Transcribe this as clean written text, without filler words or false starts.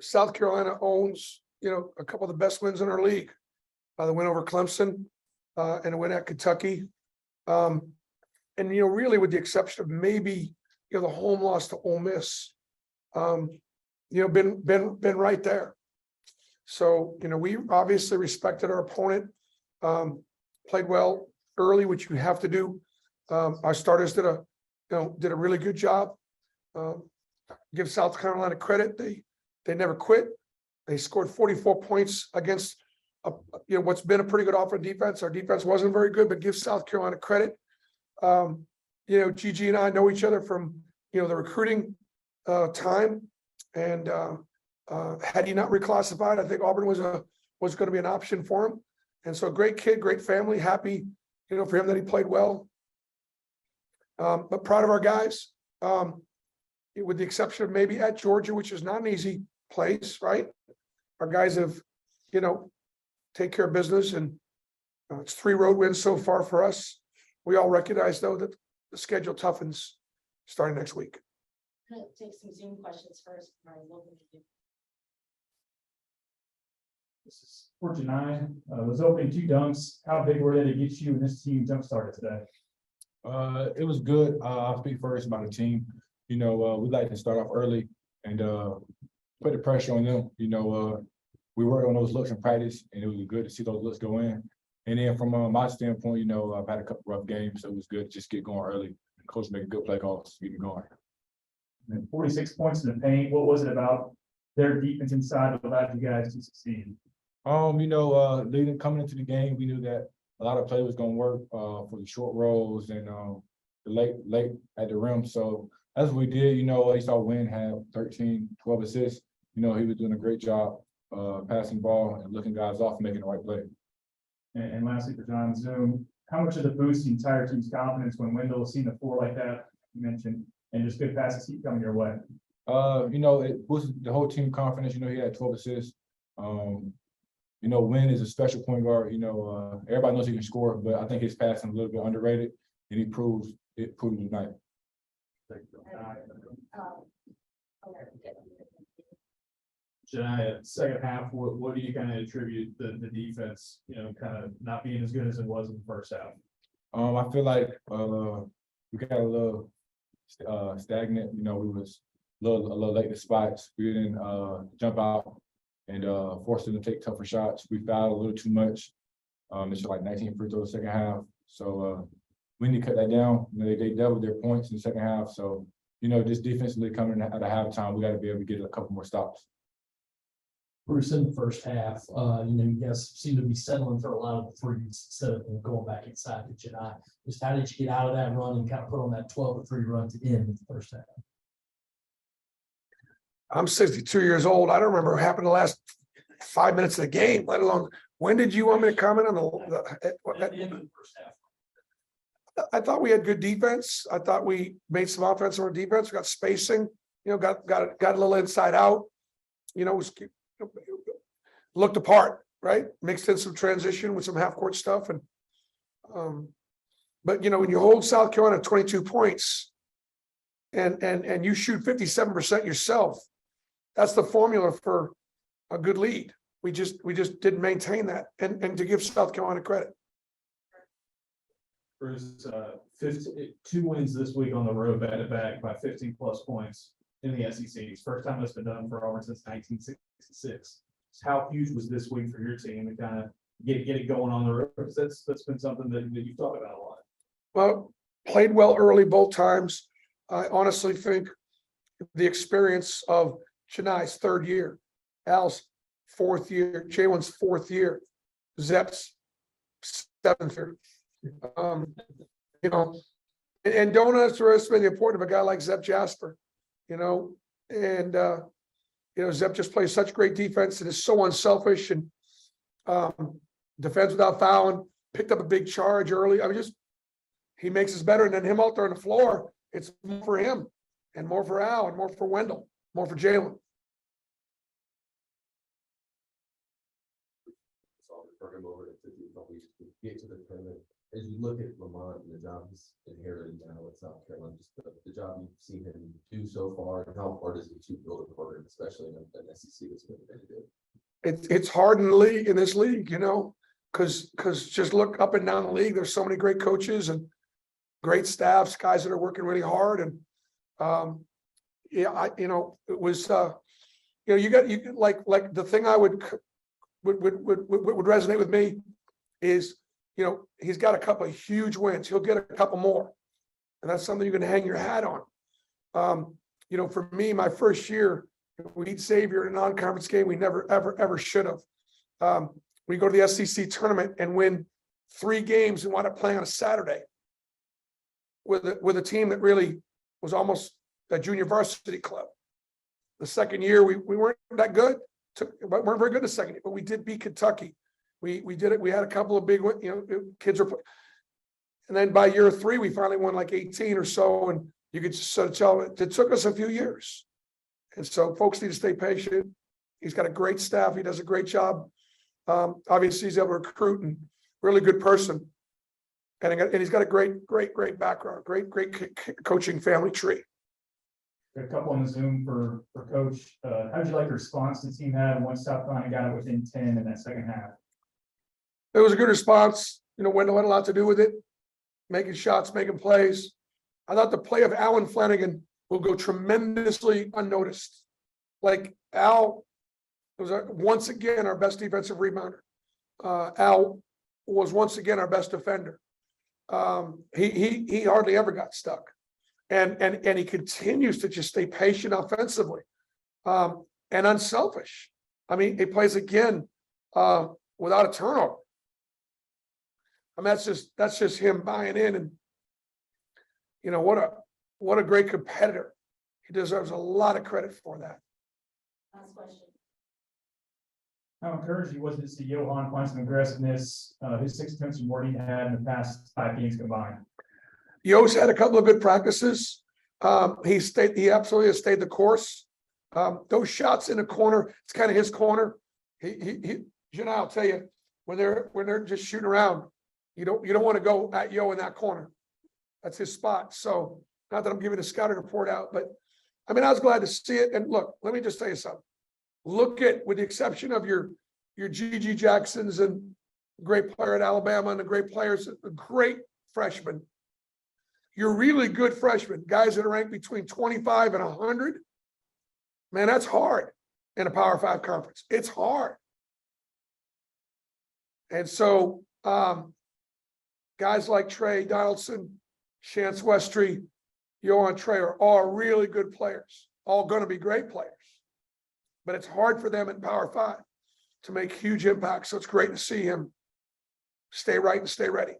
South Carolina owns, a couple of the best wins in our league. The win over Clemson, and a win at Kentucky. And really with the exception of maybe, the home loss to Ole Miss, been right there. So, we obviously respected our opponent, played well early, which you have to do. Our starters did a really good job. Give South Carolina credit. They never quit. They scored 44 points against what's been a pretty good offensive defense. Our defense wasn't very good, but give South Carolina credit. Gigi and I know each other from the recruiting time, and had he not reclassified, I think Auburn was going to be an option for him. And so, great kid, great family, happy for him that he played well. But proud of our guys, with the exception of maybe at Georgia, which is not an easy place, right? Our guys have, take care of business, and it's 3 road wins so far for us. We all recognize, though, that the schedule toughens starting next week. I'm going to take some Zoom questions first. This is for Johni. Was opening 2 dunks. How big were they to get you and this team jump started today? It was good. I'll speak first about the team. We like to start off early and put the pressure on them. We worked on those looks in practice, and it was good to see those looks go in. And then from my standpoint, I've had a couple rough games, so it was good to just get going early. Coach make a good play calls, get it going. And 46 points in the paint. What was it about their defense inside that allowed you guys to succeed? Leading coming into the game, we knew that a lot of play was going to work for the short rolls and the late at the rim. So as we did, you saw Wynn have 13, 12 assists. He was doing a great job passing the ball and looking guys off, making the right play. And lastly, for John Zoom, how much of the boost the entire team's confidence when Wendell seen the floor like that you mentioned, and just good passes keep coming your way? It boosted the whole team confidence. He had 12 assists. Wynn is a special point guard. Everybody knows he can score, but I think his passing a little bit underrated, and he proved tonight. Johni, second half, what do you kind of attribute the defense, kind of not being as good as it was in the first half? I feel like we got a little stagnant. We was a little late to spots. We didn't jump out and forced them to take tougher shots. We fouled a little too much. It's like 19 free throws second half. So we need to cut that down. They doubled their points in the second half. So just defensively coming at a halftime, we got to be able to get a couple more stops. Bruce, in the first half, you guys seem to be settling for a lot of the threes instead of going back inside to Johni. Just how did you get out of that run and kind of put on that 12-3 run to end the first half? I'm 62 years old. I don't remember what happened the last 5 minutes of the game, let alone when did you want me to comment on At the end of the first half. I thought we had good defense. I thought we made some offense on our defense. We got spacing, got a little inside out, looked apart, right? Mixed in some transition with some half court stuff. And, but when you hold South Carolina 22 points and you shoot 57% yourself, that's the formula for a good lead. We just didn't maintain that, and to give South Carolina credit. Bruce, 2 wins this week on the road back-to-back by 15 plus points in the SEC. It's first time that's been done for Auburn since 1966. How huge was this week for your team to kind of get it going on the road? Because that's been something that you've talked about a lot. Well, played well early both times. I honestly think the experience of Chennai's 3rd year, Al's 4th year, Jalen's 4th year, Zep's 7th year. And don't underestimate the importance of a guy like Zep Jasper, and Zep just plays such great defense and is so unselfish and defends without fouling, picked up a big charge early. He makes us better, and then him out there on the floor, it's more for him and more for Al and more for Wendell, more for Jalen. Over to get to the tournament. as you look at Lamont and the job he's inherited now with South Carolina, just the job you've seen him do so far, and how hard is it to build a program, especially in an SEC that's been very good? It's hard in the league, in this league, because just look up and down the league, there's so many great coaches and great staffs, guys that are working really hard. And it was you like the thing I would resonate with me is, he's got a couple of huge wins. He'll get a couple more, and that's something you can hang your hat on. For me, my first year, we beat Xavier in a non-conference game we never ever should have. We go to the SEC tournament and win 3 games and wind up playing on a Saturday with a team that really was almost a junior varsity club. The second year we weren't that good, weren't very good the second year, but we did beat Kentucky. We did it. We had a couple of big, kids were, and then by year 3 we finally won like 18 or so, and you could just sort of tell it took us a few years. And so folks need to stay patient. He's got a great staff. He does a great job. Obviously he's able to recruit and really good person. And he's got a great background, great coaching family tree. A couple on the Zoom for Coach. How did you like the response the team had once South Carolina got it within 10 in that second half? It was a good response. Wendell had a lot to do with it, making shots, making plays. I thought the play of Alan Flanagan will go tremendously unnoticed. Like Al was once again our best defensive rebounder. Al was once again our best defender. He hardly ever got stuck, and he continues to just stay patient offensively, and unselfish. I mean, he plays again without a turnover. I mean, that's just him buying in, and what a great competitor. He deserves a lot of credit for that. Last question. How encouraging was it to see Johan find some aggressiveness, his 6 attempts more than he had in the past 5 games combined? Yo's had a couple of good practices. He absolutely has stayed the course. Those shots in the corner, it's kind of his corner. I'll tell you, when they're just shooting around, you don't want to go at Yo in that corner. That's his spot. So not that I'm giving a scouting report out, but I mean, I was glad to see it. And look, let me just tell you something. Look at, with the exception of your G.G. Jacksons and great player at Alabama and the great players, the great freshmen, your really good freshmen, guys that are ranked between 25 and 100, man, that's hard in a Power 5 conference. It's hard. And so guys like Trey Donaldson, Chance Westry, Johan Trey are all really good players, all going to be great players. But it's hard for them in Power 5 to make huge impacts. So it's great to see him stay right and stay ready.